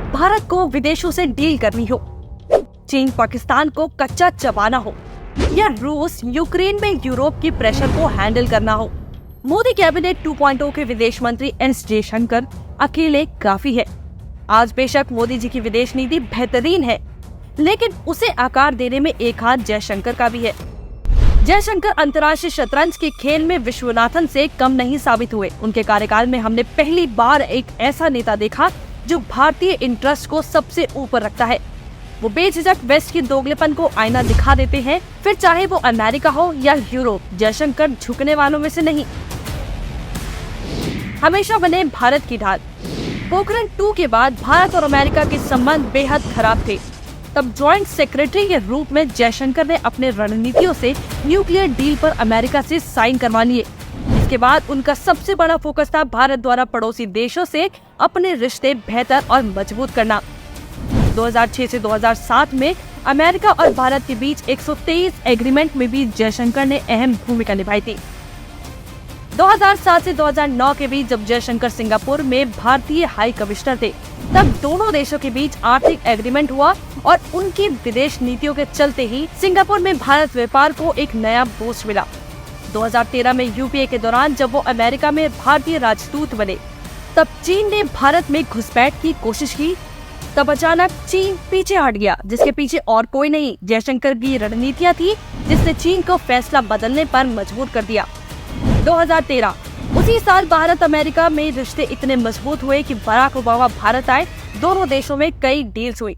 भारत को विदेशों से डील करनी हो, चीन पाकिस्तान को कच्चा चबाना हो, या रूस यूक्रेन में यूरोप की प्रेशर को हैंडल करना हो, मोदी कैबिनेट 2.0 के विदेश मंत्री एस जयशंकर अकेले काफी है। आज बेशक मोदी जी की विदेश नीति बेहतरीन है, लेकिन उसे आकार देने में एक हाथ जयशंकर का भी है। जयशंकर अंतर्राष्ट्रीय शतरंज के खेल में विश्वनाथन से कम नहीं साबित हुए। उनके कार्यकाल में हमने पहली बार एक ऐसा नेता देखा जो भारतीय इंटरेस्ट को सबसे ऊपर रखता है। वो बेझिझक वेस्ट की दोगलेपन को आईना दिखा देते हैं, फिर चाहे वो अमेरिका हो या यूरोप। जयशंकर झुकने वालों में से नहीं, हमेशा बने भारत की ढाल। पोखरण 2 के बाद भारत और अमेरिका के संबंध बेहद खराब थे। तब ज्वाइंट सेक्रेटरी के रूप में जयशंकर ने अपने रणनीतियों से न्यूक्लियर डील पर अमेरिका से साइन करवा लिए। इसके बाद उनका सबसे बड़ा फोकस था भारत द्वारा पड़ोसी देशों से अपने रिश्ते बेहतर और मजबूत करना। 2006 से 2007 में अमेरिका और भारत के बीच 123 एग्रीमेंट में भी जयशंकर ने अहम भूमिका निभाई थी। 2007 से 2009 के बीच जब जयशंकर सिंगापुर में भारतीय हाई कमिश्नर थे, तब दोनों देशों के बीच आर्थिक एग्रीमेंट हुआ और उनकी विदेश नीतियों के चलते ही सिंगापुर में भारत व्यापार को एक नया बूस्ट मिला। 2013 में यूपीए के दौरान जब वो अमेरिका में भारतीय राजदूत बने, तब चीन ने भारत में घुसपैठ की कोशिश की। तब अचानक चीन पीछे हट गया, जिसके पीछे और कोई नहीं, जयशंकर की रणनीतियां थी जिसने चीन को फैसला बदलने पर मजबूर कर दिया। 2013 उसी साल भारत अमेरिका में रिश्ते इतने मजबूत हुए कि बराक ओबामा भारत आए। दोनों देशों में कई डील्स हुई।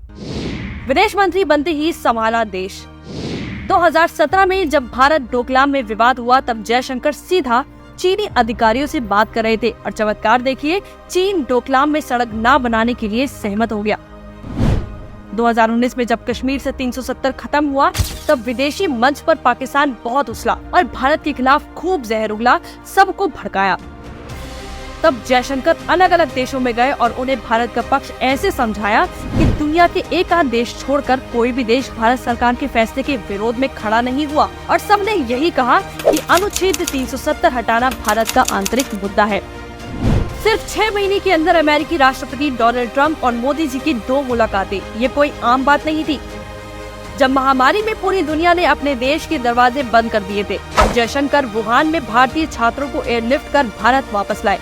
विदेश मंत्री बनते ही संभाला देश। 2017 में जब भारत डोकलाम में विवाद हुआ, तब जयशंकर सीधा चीनी अधिकारियों से बात कर रहे थे और चमत्कार देखिए, चीन डोकलाम में सड़क न बनाने के लिए सहमत हो गया। 2019 में जब कश्मीर से 370 खत्म हुआ, तब विदेशी मंच पर पाकिस्तान बहुत उछला और भारत के खिलाफ खूब जहर उगला, सबको भड़काया। तब जयशंकर अलग अलग देशों में गए और उन्हें भारत का पक्ष ऐसे समझाया कि दुनिया के एक आध देश छोड़कर कोई भी देश भारत सरकार के फैसले के विरोध में खड़ा नहीं हुआ और सबने यही कहा कि अनुच्छेद 370 हटाना भारत का आंतरिक मुद्दा है। सिर्फ 6 महीने के अंदर अमेरिकी राष्ट्रपति डोनाल्ड ट्रंप और मोदी जी की 2 मुलाकातें, ये कोई आम बात नहीं थी। जब महामारी में पूरी दुनिया ने अपने देश के दरवाजे बंद कर दिए थे और जयशंकर वुहान में भारतीय छात्रों को एयरलिफ्ट कर भारत वापस लाए।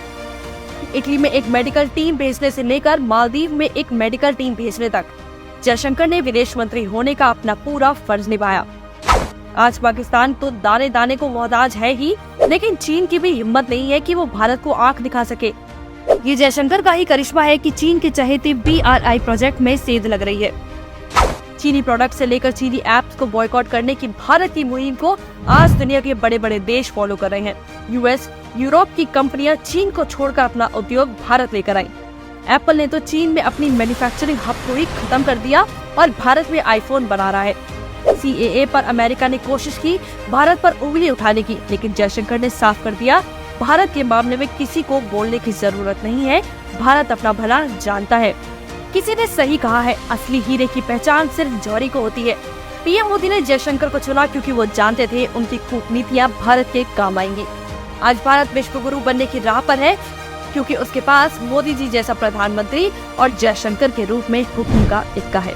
इटली में एक मेडिकल टीम भेजने से लेकर मालदीव में एक मेडिकल टीम भेजने तक जयशंकर ने विदेश मंत्री होने का अपना पूरा फर्ज निभाया। आज पाकिस्तान तो दाने दाने को मोहताज है ही, लेकिन चीन की भी हिम्मत नहीं है कि वो भारत को आंख दिखा सके। ये जयशंकर का ही करिश्मा है कि चीन के चहेते BRI प्रोजेक्ट में सेध लग रही है। चीनी प्रोडक्ट से लेकर चीनी ऐप्स को बॉयकॉट करने की भारत की मुहिम को आज दुनिया के बड़े बड़े देश फॉलो कर रहे हैं। यूएस, यूरोप की कंपनियां चीन को छोड़कर अपना उद्योग भारत लेकर आई। एप्पल ने तो चीन में अपनी मैन्युफैक्चरिंग हब को ही खत्म कर दिया और भारत में आईफोन बना रहा है। CAA पर अमेरिका ने कोशिश की भारत पर उंगली उठाने की, लेकिन जयशंकर ने साफ कर दिया, भारत के मामले में किसी को बोलने की जरूरत नहीं है, भारत अपना भला जानता है। किसी ने सही कहा है, असली हीरे की पहचान सिर्फ जौहरी को होती है। पीएम मोदी ने जयशंकर को चुना क्योंकि वो जानते थे उनकी कूटनीतियां भारत के काम आएंगी। आज भारत विश्व गुरु बनने की राह पर है क्योंकि उसके पास मोदी जी जैसा प्रधानमंत्री और जयशंकर के रूप में हुक्म का इक्का है।